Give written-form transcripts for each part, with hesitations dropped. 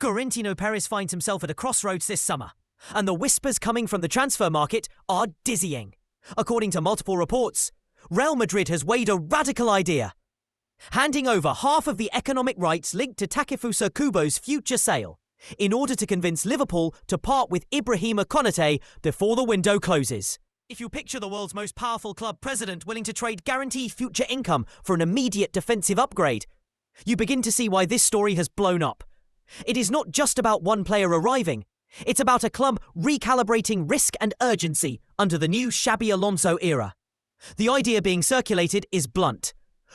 Florentino Perez finds himself at a crossroads this summer, and the whispers coming from the transfer market are dizzying. According to multiple reports, Real Madrid has weighed a radical idea, handing over half of the economic rights linked to Takefusa Kubo's future sale, in order to convince Liverpool to part with Ibrahima Konaté before the window closes. If you picture the world's most powerful club president willing to trade guaranteed future income for an immediate defensive upgrade, you begin to see why this story has blown up. It is not just about one player arriving. It's about a club recalibrating risk and urgency under the new Xabi Alonso era. The idea being circulated is blunt.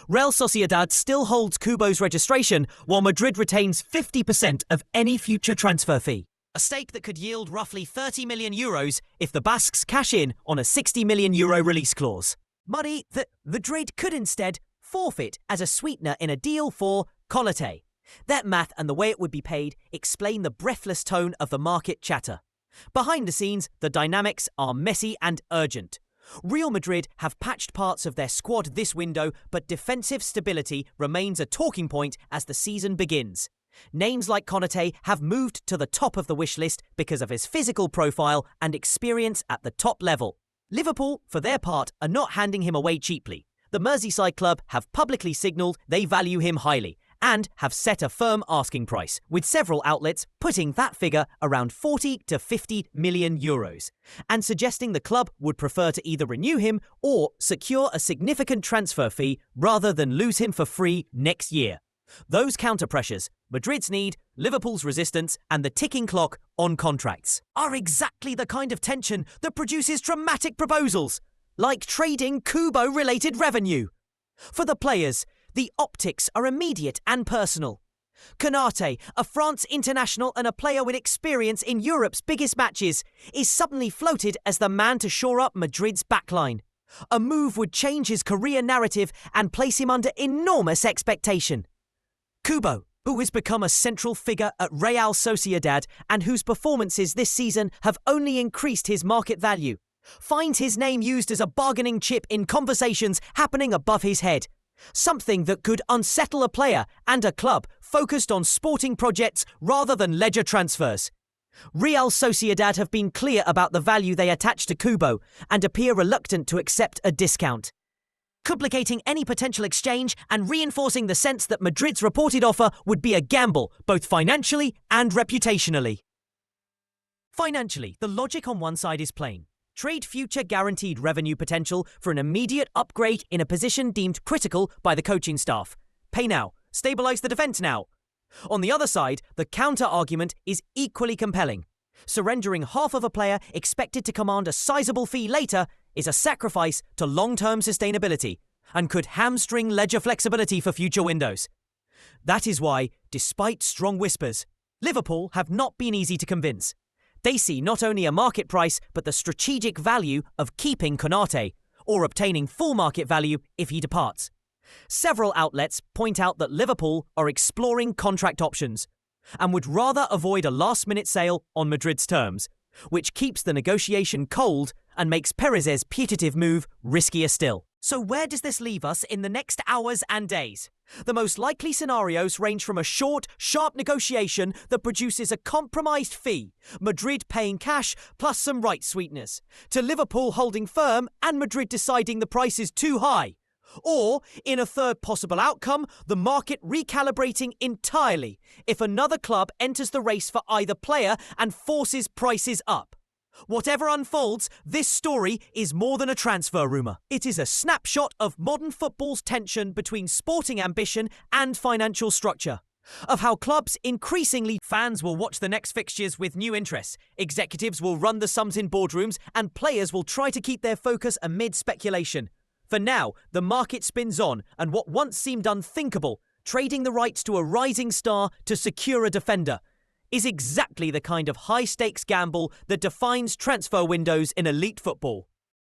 Real Sociedad still holds Kubo's registration, while Madrid retains 50% of any future transfer fee. A stake that could yield roughly €30 million if the Basques cash in on a €60 million release clause. Money that Madrid could instead forfeit as a sweetener in a deal for Konaté. That math and the way it would be paid explain the breathless tone of the market chatter. Behind the scenes, the dynamics are messy and urgent. Real Madrid have patched parts of their squad this window, but defensive stability remains a talking point as the season begins. Names like Konaté have moved to the top of the wish list because of his physical profile and experience at the top level. Liverpool, for their part, are not handing him away cheaply. The Merseyside club have publicly signalled they value him highly and have set a firm asking price, with several outlets putting that figure around 40 to 50 million euros, and suggesting the club would prefer to either renew him or secure a significant transfer fee rather than lose him for free next year. Those counter-pressures, Madrid's need, Liverpool's resistance, and the ticking clock on contracts, are exactly the kind of tension that produces dramatic proposals, like trading Kubo-related revenue. For the players, the optics are immediate and personal. Konaté, a France international and a player with experience in Europe's biggest matches, is suddenly floated as the man to shore up Madrid's backline. A move would change his career narrative and place him under enormous expectation. Kubo, who has become a central figure at Real Sociedad and whose performances this season have only increased his market value, finds his name used as a bargaining chip in conversations happening above his head. Something that could unsettle a player and a club focused on sporting projects rather than ledger transfers. Real Sociedad have been clear about the value they attach to Kubo and appear reluctant to accept a discount, complicating any potential exchange and reinforcing the sense that Madrid's reported offer would be a gamble, both financially and reputationally. Financially, the logic on one side is plain. Trade future guaranteed revenue potential for an immediate upgrade in a position deemed critical by the coaching staff. Pay now. Stabilise the defence now. On the other side, the counter-argument is equally compelling. Surrendering half of a player expected to command a sizable fee later is a sacrifice to long-term sustainability and could hamstring ledger flexibility for future windows. That is why, despite strong whispers, Liverpool have not been easy to convince. They see not only a market price, but the strategic value of keeping Konaté, or obtaining full market value if he departs. Several outlets point out that Liverpool are exploring contract options and would rather avoid a last-minute sale on Madrid's terms, which keeps the negotiation cold and makes Perez's putative move riskier still. So where does this leave us in the next hours and days? The most likely scenarios range from a short, sharp negotiation that produces a compromised fee, Madrid paying cash plus some rights sweeteners, to Liverpool holding firm and Madrid deciding the price is too high. Or, in a third possible outcome, the market recalibrating entirely if another club enters the race for either player and forces prices up. Whatever unfolds, this story is more than a transfer rumour. It is a snapshot of modern football's tension between sporting ambition and financial structure. Of how clubs increasingly, fans will watch the next fixtures with new interests, executives will run the sums in boardrooms, and players will try to keep their focus amid speculation. For now, the market spins on, and what once seemed unthinkable, trading the rights to a rising star to secure a defender, is exactly the kind of high-stakes gamble that defines transfer windows in elite football.